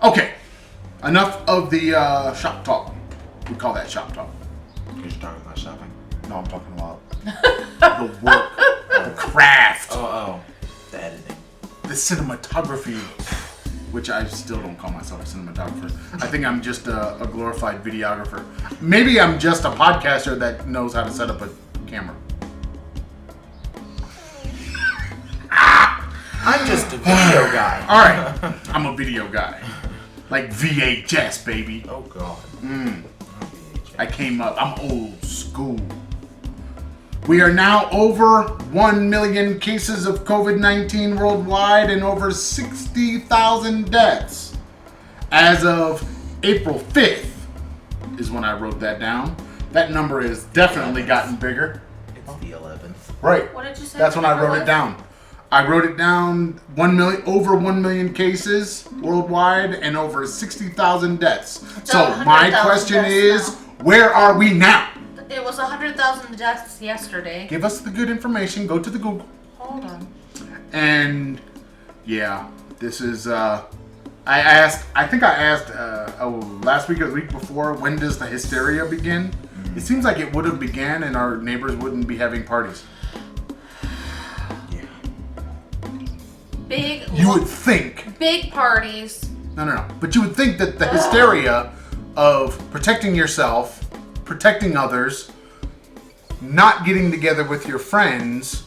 Okay, enough of the shop talk. We call that shop talk. You're talking about shopping? No, I'm talking about the work, the craft. Oh, the editing. The cinematography, which I still don't call myself a cinematographer. I think I'm just a glorified videographer. Maybe I'm just a podcaster that knows how to set up a camera. I'm just a video guy. All right, I'm a video guy. Like VHS, baby. Oh, God. I came up, I'm old school. We are now over 1 million cases of COVID-19 worldwide and over 60,000 deaths. As of April 5th is when I wrote that down. That number has definitely gotten bigger. It's the 11th. Right. What did you say? That's when I wrote it down. I wrote it down, over 1 million cases worldwide and over 60,000 deaths. So my question is, where are we now? It was 100,000 deaths yesterday. Give us the good information. Go to the Google. Hold on. And yeah, this is. I think I asked last week or the week before. When does the hysteria begin? It seems like it would have began, and our neighbors wouldn't be having parties. Yeah. You would think. Big parties. No. But you would think that the hysteria of protecting yourself, protecting others, not getting together with your friends,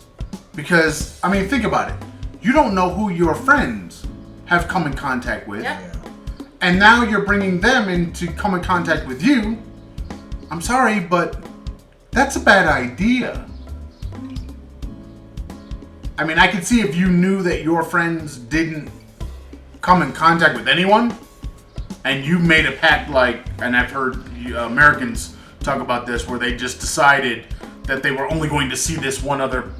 because, I mean, think about it. You don't know who your friends have come in contact with. Yep. Yeah. And now you're bringing them in to come in contact with you. I'm sorry, but that's a bad idea. I mean, I could see if you knew that your friends didn't come in contact with anyone, and you made a pact and I've heard Americans talk about this, where they just decided that they were only going to see this one other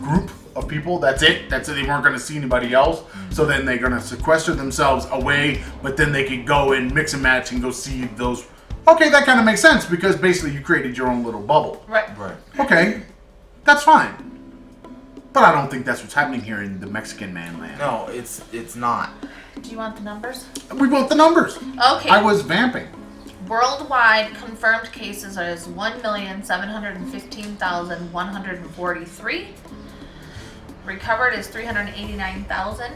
group of people. That's it. They weren't going to see anybody else. So then they're going to sequester themselves away, but then they could go and mix and match and go see those. Okay, that kind of makes sense, because basically you created your own little bubble. Right. Okay, that's fine. But I don't think that's what's happening here in the Mexican manland. No, it's not. Do you want the numbers? We want the numbers. Okay. I was vamping. Worldwide confirmed cases is 1,715,143. Recovered is 389,000.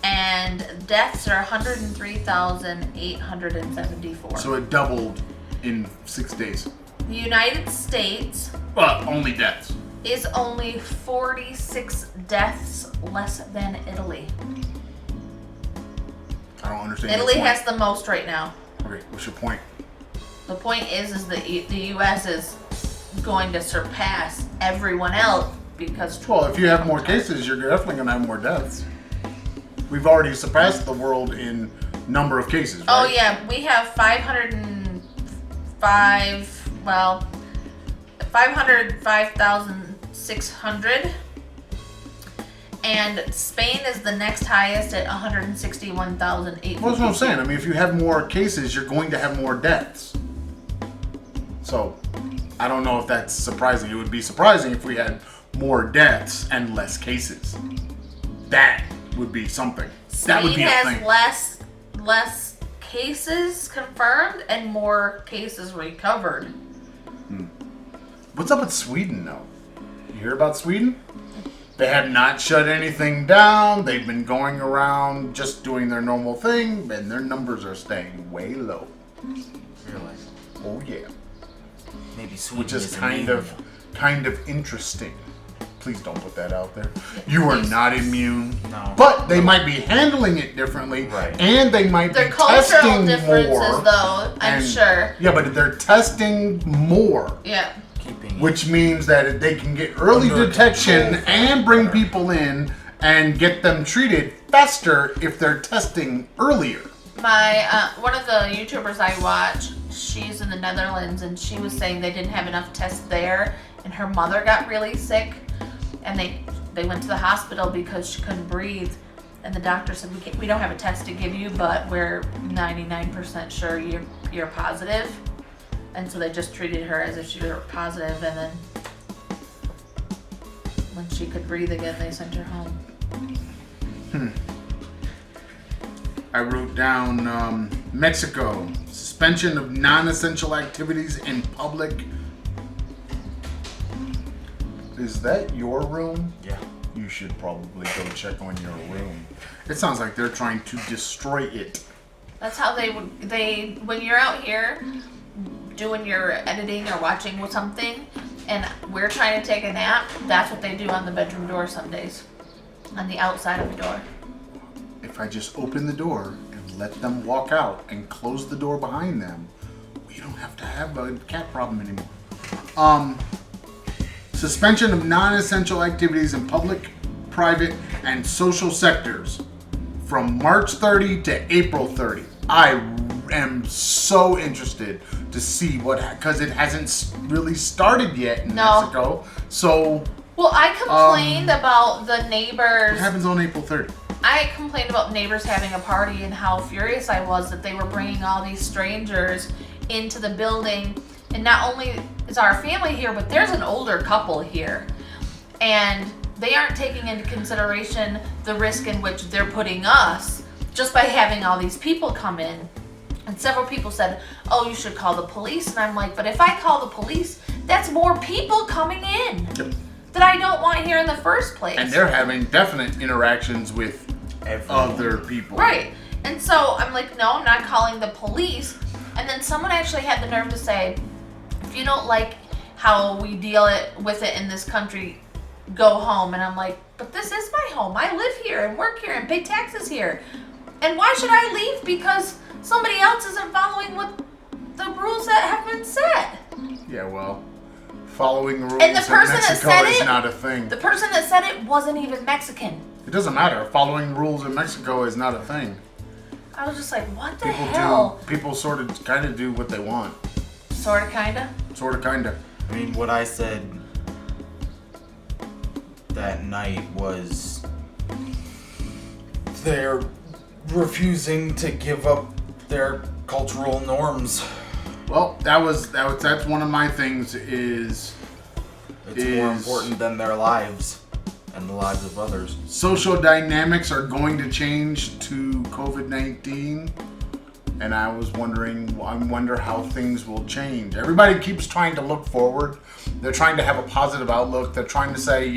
And deaths are 103,874. So it doubled in 6 days. The United States Only deaths. is only 46 deaths less than Italy. I don't understand. Italy your point. has the most right now. Okay, what's your point? The point is that the U.S. is going to surpass everyone else because. Well, if you have more cases, you're definitely going to have more deaths. We've already surpassed the world in number of cases, right? Oh yeah, we have 505,600, and Spain is the next highest at 161,800. Well, that's what I'm saying. I mean, if you have more cases, you're going to have more deaths. So, I don't know if that's surprising. It would be surprising if we had more deaths and less cases. That would be something. That would be a Spain thing. has less cases confirmed and more cases recovered. What's up with Sweden, though? You hear about Sweden? They have not shut anything down. They've been going around just doing their normal thing, and their numbers are staying way low. Really? Oh yeah. Maybe Sweden Which is isn't kind immune. of interesting. Please don't put that out there. You are not immune. No. But they might be handling it differently. Right. And they might Their be cultural testing differences, more. though, I'm sure. Yeah, but they're testing more. Yeah. Keeping Which means that they can get early Under detection control. and bring people in and get them treated faster if they're testing earlier. My one of the YouTubers I watch, she's in the Netherlands, and she was saying they didn't have enough tests there, and her mother got really sick, and they went to the hospital because she couldn't breathe, and the doctor said we don't have a test to give you, but we're 99% sure you're positive, and so they just treated her as if she were positive, and then when she could breathe again, they sent her home. I wrote down Mexico. Suspension of non-essential activities in public. Is that your room? Yeah. You should probably go check on your room. It sounds like they're trying to destroy it. That's how they when you're out here doing your editing or watching something, and we're trying to take a nap. That's what they do on the bedroom door some days, on the outside of the door. If I just open the door and let them walk out and close the door behind them, we don't have to have a cat problem anymore. Suspension of non-essential activities in public, private, and social sectors from March 30 to April 30. I am so interested to see because it hasn't really started yet in Mexico. So, well, I complained about the neighbors. What happens on April 30? I complained about neighbors having a party and how furious I was that they were bringing all these strangers into the building. And not only is our family here, but there's an older couple here. And they aren't taking into consideration the risk in which they're putting us just by having all these people come in. And several people said, oh, you should call the police. And I'm like, but if I call the police, that's more people coming in that I don't want here in the first place. And they're having definite interactions with other people. Right. And so I'm like, no, I'm not calling the police. And then someone actually had the nerve to say, if you don't like how we deal with it in this country, go home. And I'm like, but this is my home. I live here and work here and pay taxes here. And why should I leave because somebody else isn't following what the rules that have been set? Yeah, well, following rules and the in person Mexico that said is it, not a thing. The person that said it wasn't even Mexican. It doesn't matter. Following rules in Mexico is not a thing. I was just like, what the hell? People sort of kind of do what they want. Sort of, kind of? Sort of, kind of. I mean, what I said that night was they're refusing to give up their cultural norms. Well, that's one of my things is more important than their lives and the lives of others. Social dynamics are going to change to COVID-19, and I wonder how things will change. Everybody keeps trying to look forward. They're trying to have a positive outlook. They're trying to say,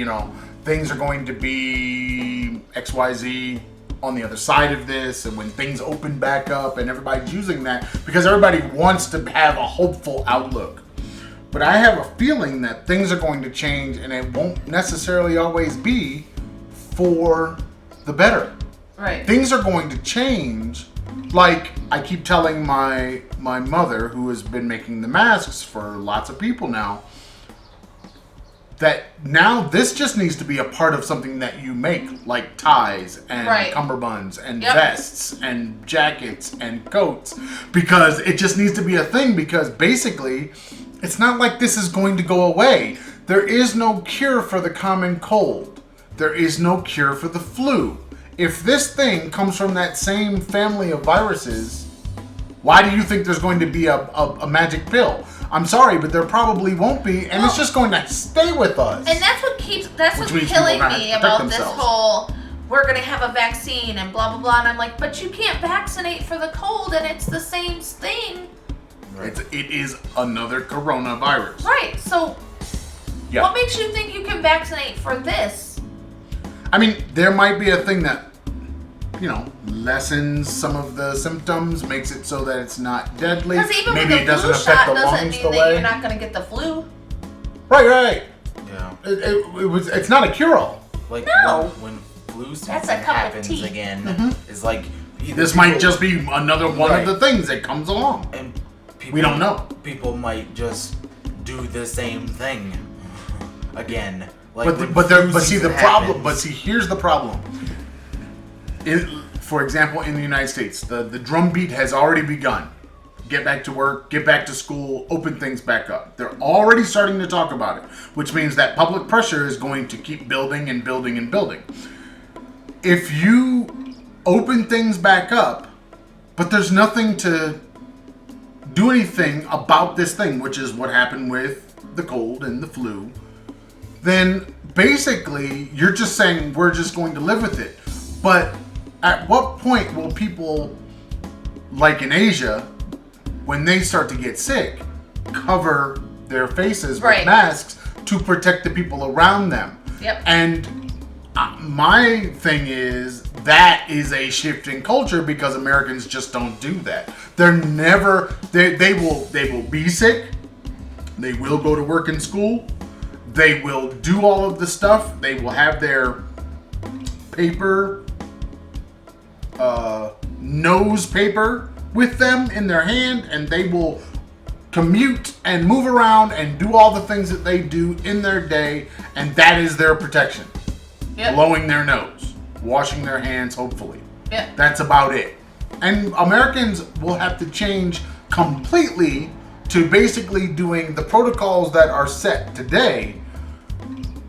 things are going to be XYZ on the other side of this, and when things open back up, and everybody's using that because everybody wants to have a hopeful outlook. But I have a feeling that things are going to change, and it won't necessarily always be for the better. Right. Things are going to change. Like I keep telling my mother, who has been making the masks for lots of people now, that now this just needs to be a part of something that you make, like ties and cummerbunds and vests and jackets and coats, because it just needs to be a thing, because basically it's not like this is going to go away. There is no cure for the common cold. There is no cure for the flu. If this thing comes from that same family of viruses, why do you think there's going to be a magic pill? I'm sorry, but there probably won't be, and it's just going to stay with us. And that's what's killing me about this whole, we're going to have a vaccine and blah, blah, blah. And I'm like, but you can't vaccinate for the cold, and it's the same thing. Right. It is another coronavirus. Right, so what makes you think you can vaccinate for this? I mean, there might be a thing that, lessens some of the symptoms, makes it so that it's not deadly. Because even maybe with the it doesn't flu affect shot the doesn't lungs mean the that way. you're not going to get the flu. Right. Yeah. It's not a cure-all. Like No. when flu That's season a cup of happens tea. again, it's like This might just be another one of the things that comes along. And people, We don't know. People might just do the same thing again. Like But here's the problem. For example, in the United States, the drumbeat has already begun. Get back to work, get back to school, open things back up. They're already starting to talk about it, which means that public pressure is going to keep building and building and building. If you open things back up, but there's nothing to do anything about this thing, which is what happened with the cold and the flu, then basically you're just saying we're just going to live with it. But at what point will people, like in Asia, when they start to get sick, cover their faces with Right. masks to protect the people around them? Yep. And my thing is that is a shift in culture because Americans just don't do that. They're never they will be sick. They will go to work and school. They will do all of the stuff. They will have their paper nose paper with them in their hand, and they will commute and move around and do all the things that they do in their day, and that is their protection. Yep. Blowing their nose, washing their hands, hopefully. Yep. That's about it. And Americans will have to change completely to basically doing the protocols that are set today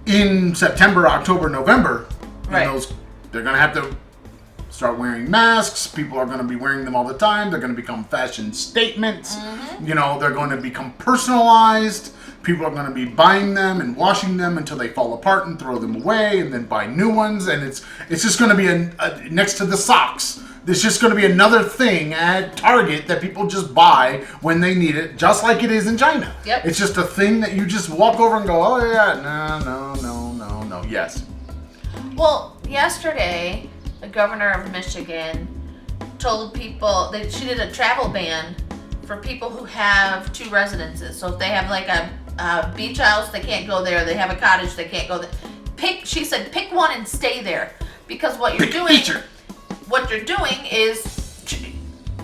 in September, October, November. Right. And they're going to have to start wearing masks. People are going to be wearing them all the time. They're going to become fashion statements. Mm-hmm. You know, they're going to become personalized. People are going to be buying them and washing them until they fall apart and throw them away and then buy new ones. And it's just going to be next to the socks. There's just going to be another thing at Target that people just buy when they need it, just like it is in China. Yep. It's just a thing that you just walk over and go, oh yeah, no, yes. Well, yesterday, the governor of Michigan told people that she did a travel ban for people who have two residences. So if they have like a beach house, they can't go there. They have a cottage, they can't go there. She said, pick one and stay there, because what you're doing. What you're doing is,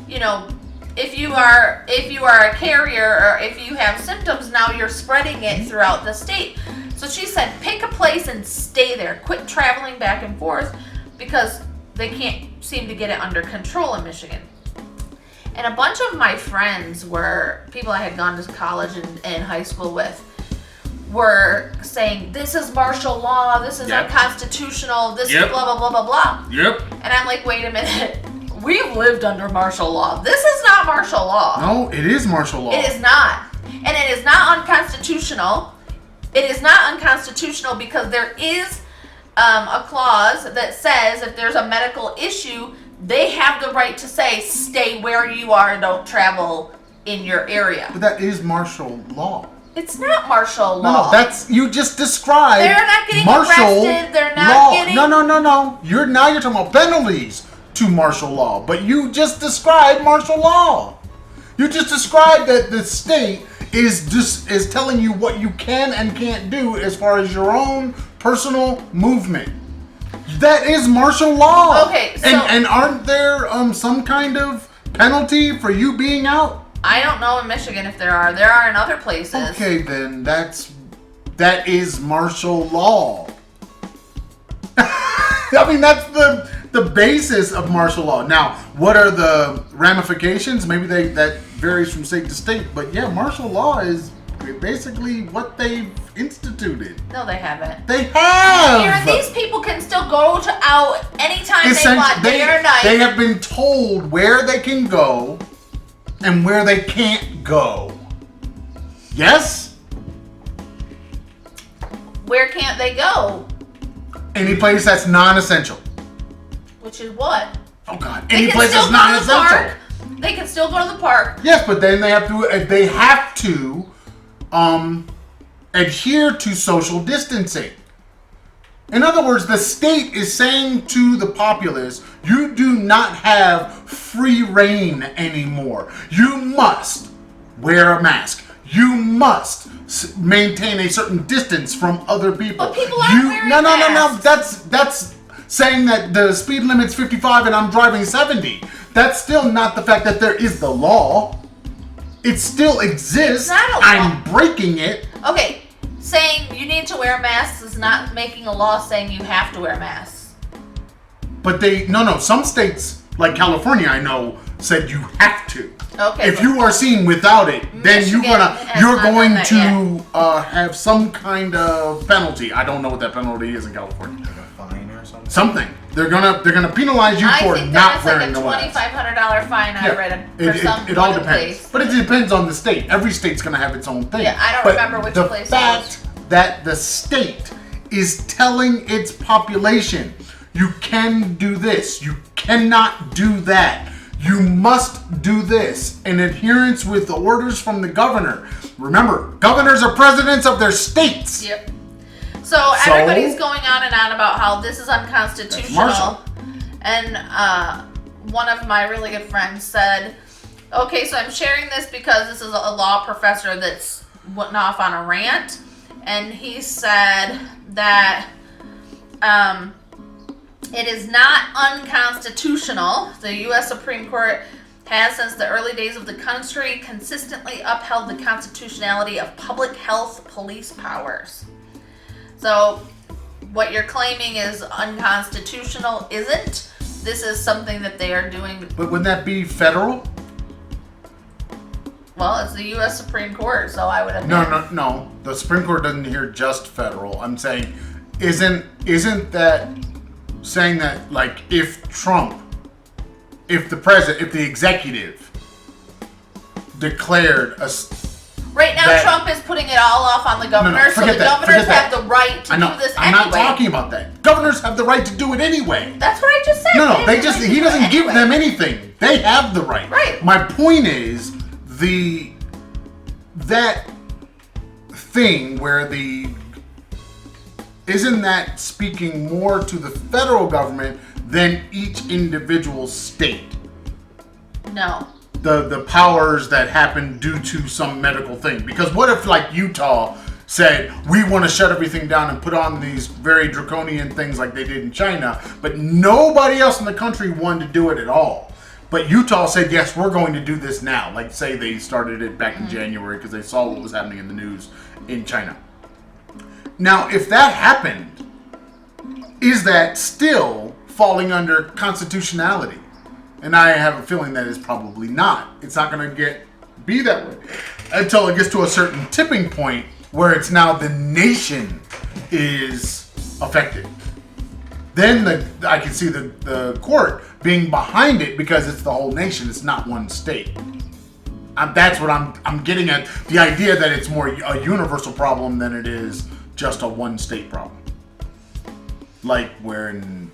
you know, if you are a carrier or if you have symptoms, now you're spreading it throughout the state. So she said, pick a place and stay there. Quit traveling back and forth, because they can't seem to get it under control in Michigan. And a bunch of my friends were people I had gone to college and high school with were saying, this is martial law, this is unconstitutional, this is blah, blah, blah, blah, blah. Yep. And I'm like, wait a minute. We've lived under martial law. This is not martial law. No, it is martial law. It is not. And it is not unconstitutional. It is not unconstitutional because there is a clause that says if there's a medical issue, they have the right to say, stay where you are, don't travel in your area. But that is martial law. It's not martial law. No, that's, you just described They're not getting martial arrested. They're not law. getting... No. You're talking about penalties to martial law, but you just described martial law. You just described that the state is telling you what you can and can't do as far as your own personal movement. That is martial law. Okay, so... And aren't there some kind of penalty for you being out? I don't know in Michigan if there are. There are in other places. Okay, then that is martial law. I mean, that's the basis of martial law. Now, what are the ramifications? Maybe that varies from state to state, but yeah, martial law is basically what they've instituted. No, they haven't. They have. Here, these people can still go out anytime they want, day or night. They have been told where they can go and where they can't go. Yes? Where can't they go? Any place that's non-essential. Which is what? Oh God! Any place that's non-essential. They can still go to the park. Yes, but then they have to adhere to social distancing. In other words, the state is saying to the populace, you do not have free reign anymore. You must wear a mask. You must maintain a certain distance from other people. But people aren't wearing masks. No. That's saying that the speed limit's 55 and I'm driving 70. That's still not the fact that there is the law. It still exists. It's not a law. I'm breaking it. Okay, saying you need to wear masks is not making a law saying you have to wear masks. But some states, like California, I know, said you have to. Okay. If you are seen without it, then you're going to have some kind of penalty. I don't know what that penalty is in California. Like a fine or something? Something. They're gonna penalize you for not wearing the mask. I think that is like a $2,500 fine. I read for some it all depends, place. but it depends on the state. Every state's gonna have its own thing. Yeah, I don't But remember which the place it fact that the state is telling its population, you can do this, you cannot do that. You must do this in adherence with the orders from the governor. Remember, governors are presidents of their states. Yep. So everybody's going on and on about how this is unconstitutional. And one of my really good friends said, okay, so I'm sharing this because this is a law professor that's went off on a rant. And he said that it is not unconstitutional. The U.S. Supreme Court has, since the early days of the country, consistently upheld the constitutionality of public health police powers. So what you're claiming is unconstitutional isn't. This is something that they are doing. But wouldn't that be federal? Well, it's the U.S. Supreme Court, so I would have. No. The Supreme Court doesn't hear just federal. I'm saying, isn't that saying that, like, if the executive declared a... Right now, Trump is putting it all off on the governor, so the governors have the right to do this anyway. I'm not talking about that. Governors have the right to do it anyway. That's what I just said. No, he doesn't give them anything. They have the right. Right. My point is, that thing where isn't that speaking more to the federal government than each individual state? No. The powers that happen due to some medical thing. Because what if, like, Utah said, we want to shut everything down and put on these very draconian things like they did in China, but nobody else in the country wanted to do it at all. But Utah said, yes, we're going to do this now. Like, say they started it back in January because they saw what was happening in the news in China. Now, if that happened, is that still falling under constitutionality? And I have a feeling that it's probably not. It's not going to be that way until it gets to a certain tipping point where it's now the nation is affected. Then I can see the court being behind it because it's the whole nation. It's not one state. That's what I'm getting at. The idea that it's more a universal problem than it is just a one state problem. Like when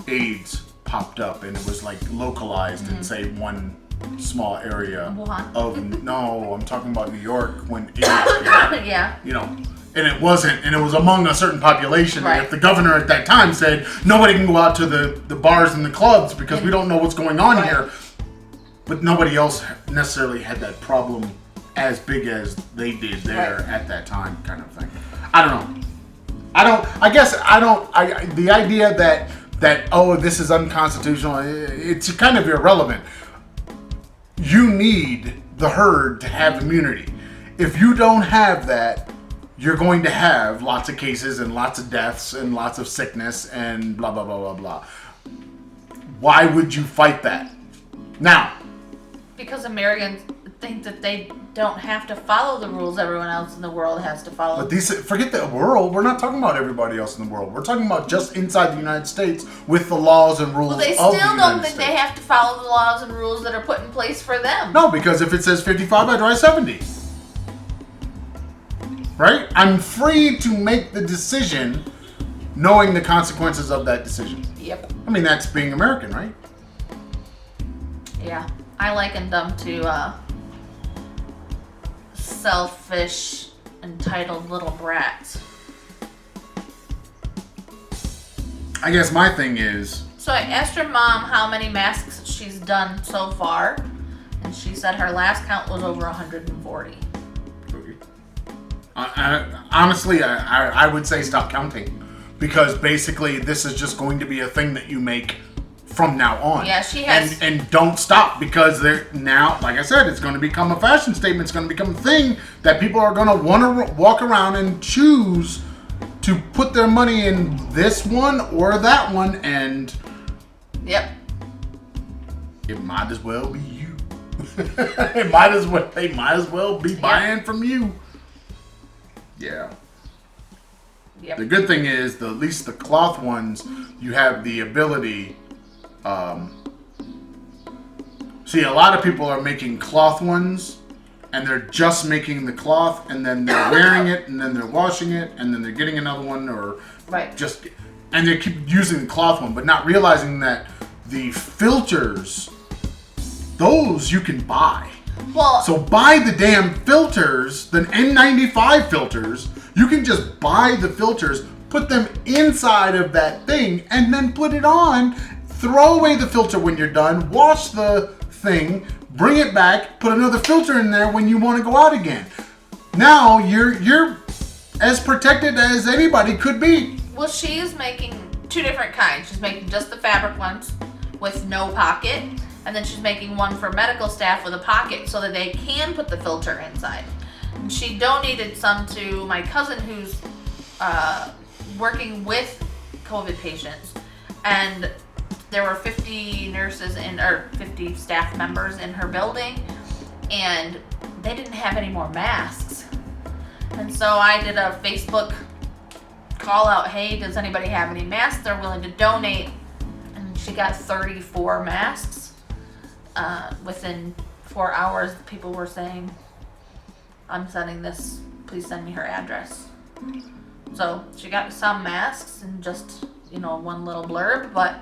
AIDS popped up and it was like localized in say one small area Wuhan. No, I'm talking about New York when AIDS came. Yeah. You know, and it was among a certain population. Right. And if the governor at that time said nobody can go out to the bars and the clubs because we don't know what's going on here, but nobody else necessarily had that problem as big as they did there at that time, kind of thing. I don't know. The idea that this is unconstitutional, it's kind of irrelevant. You need the herd to have immunity. If you don't have that, you're going to have lots of cases and lots of deaths and lots of sickness and blah, blah, blah, blah, blah. Why would you fight that? Now. Because Americans think that they don't have to follow the rules everyone else in the world has to follow. But forget the world. We're not talking about everybody else in the world. We're talking about just inside the United States with the laws and rules of the United States. Well, they still don't think they have to follow the laws and rules that are put in place for them. No, because if it says 55, I drive 70. Right? I'm free to make the decision knowing the consequences of that decision. Yep. I mean, that's being American, right? Yeah. I liken them to selfish, entitled little brats. I guess my thing is... So I asked her mom how many masks she's done so far, and she said her last count was over 140. Honestly, I would say stop counting. Because basically, this is just going to be a thing that you make from now on. Yeah, she has. And don't stop, because they're now, like I said, it's going to become a fashion statement. It's going to become a thing that people are going to want to walk around and choose to put their money in this one or that one, and yep, it might as well be you. They might as well be buying from you. Yeah. Yep. The good thing is, at least the cloth ones, you have the ability. See, a lot of people are making cloth ones, and they're just making the cloth, and then they're wearing it, and then they're washing it, and then they're getting another one, or right. just. and they keep using the cloth one, but not realizing that the filters, those you can buy. Well, So buy the damn filters, the N95 filters. You can just buy the filters, put them inside of that thing, and then put it on. Throw away the filter when you're done. Wash the thing, bring it back, put another filter in there when you want to go out again. Now you're as protected as anybody could be. well, she's making 2 different kinds. She's making just the fabric ones with no pocket, and then she's making one for medical staff with a pocket so that they can put the filter inside. And she donated some to my cousin who's working with COVID patients, and there were 50 nurses or 50 staff members in her building, and they didn't have any more masks. And so I did a Facebook call out, hey, does anybody have any masks they're willing to donate? And she got 34 masks. Within 4 hours, people were saying, I'm sending this, please send me her address. So she got some masks and just, one little blurb, but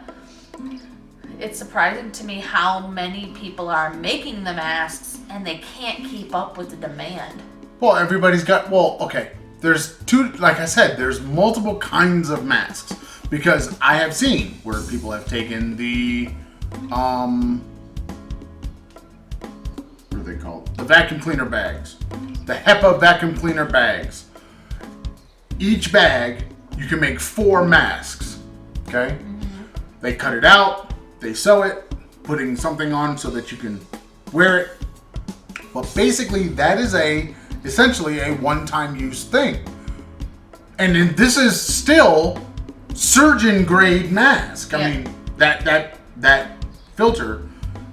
it's surprising to me how many people are making the masks and they can't keep up with the demand. Well, everybody's got, okay. There's 2, like I said, there's multiple kinds of masks. Because I have seen where people have taken the, what are they called? The vacuum cleaner bags. The HEPA vacuum cleaner bags. Each bag, you can make 4 masks. Okay? Mm-hmm. They cut it out, they sew it, putting something on so that you can wear it. But basically, that is essentially a one-time use thing. And then this is still surgeon grade mask. I mean, that filter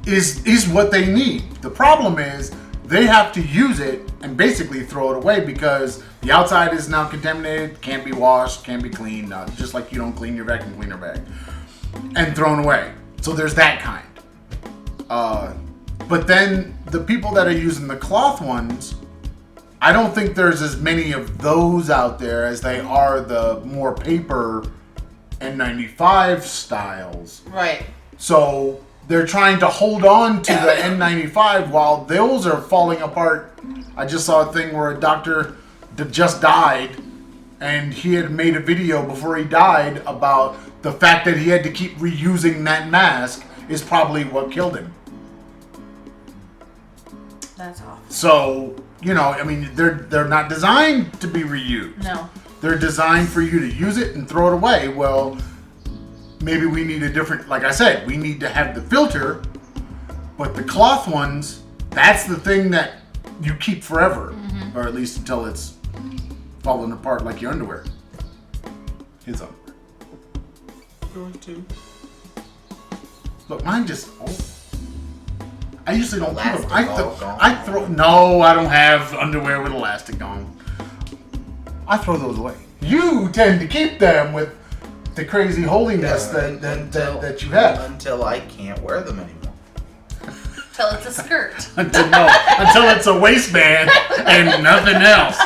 is what they need. The problem is they have to use it and basically throw it away because the outside is now contaminated, can't be washed, can't be cleaned, just like you don't clean your vacuum cleaner bag, and thrown away. So there's that kind. But then the people that are using the cloth ones, I don't think there's as many of those out there as they are the more paper N95 styles. Right. So they're trying to hold on to the N95 while those are falling apart. I just saw a thing where a doctor just died, and he had made a video before he died about the fact that he had to keep reusing that mask is probably what killed him. That's awful. So, they're not designed to be reused. No. They're designed for you to use it and throw it away. Well, maybe we need a different, like I said, we need to have the filter, but the cloth ones, that's the thing that you keep forever, or at least until it's falling apart like your underwear. His underwear. Yours too. Look, mine just, I usually don't keep them. Elastic I throw, no, I don't have underwear with elastic on. I throw those away. You tend to keep them with the crazy holiness that you have. Until I can't wear them anymore. Till it's a skirt. until it's a waistband and nothing else.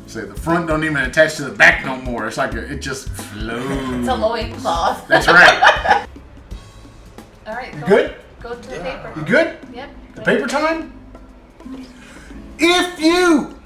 Say the front don't even attach to the back no more. It's like it just flows. It's a loincloth. That's right. All right. You good? Go to the paper. You good? Yep. The paper time? If you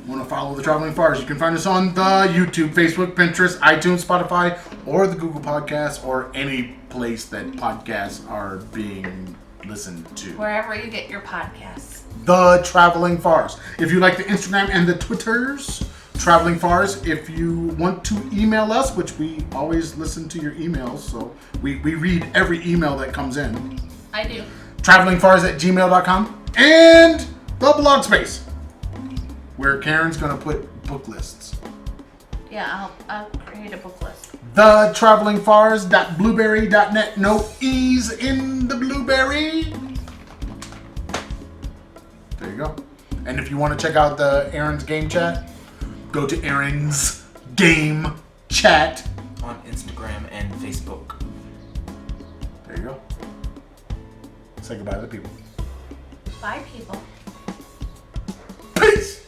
want to follow the Traveling Farrs, you can find us on the YouTube, Facebook, Pinterest, iTunes, Spotify, or the Google Podcasts, or any place that podcasts are being listened to. Wherever you get your podcasts. The Traveling Farrs. If you like the Instagram and the Twitters, Traveling Farrs. If you want to email us, which we always listen to your emails, so we read every email that comes in. I do. travelingfars@gmail.com and the blog space, where Karen's going to put book lists. Yeah, I'll create a book list. The travelingfars.blueberry.net. No E's in the blueberry. There you go. And if you want to check out the Aaron's Game Chat, go to Aaron's Game Chat on Instagram and Facebook. There you go. Say goodbye to the people. Bye, people. Peace!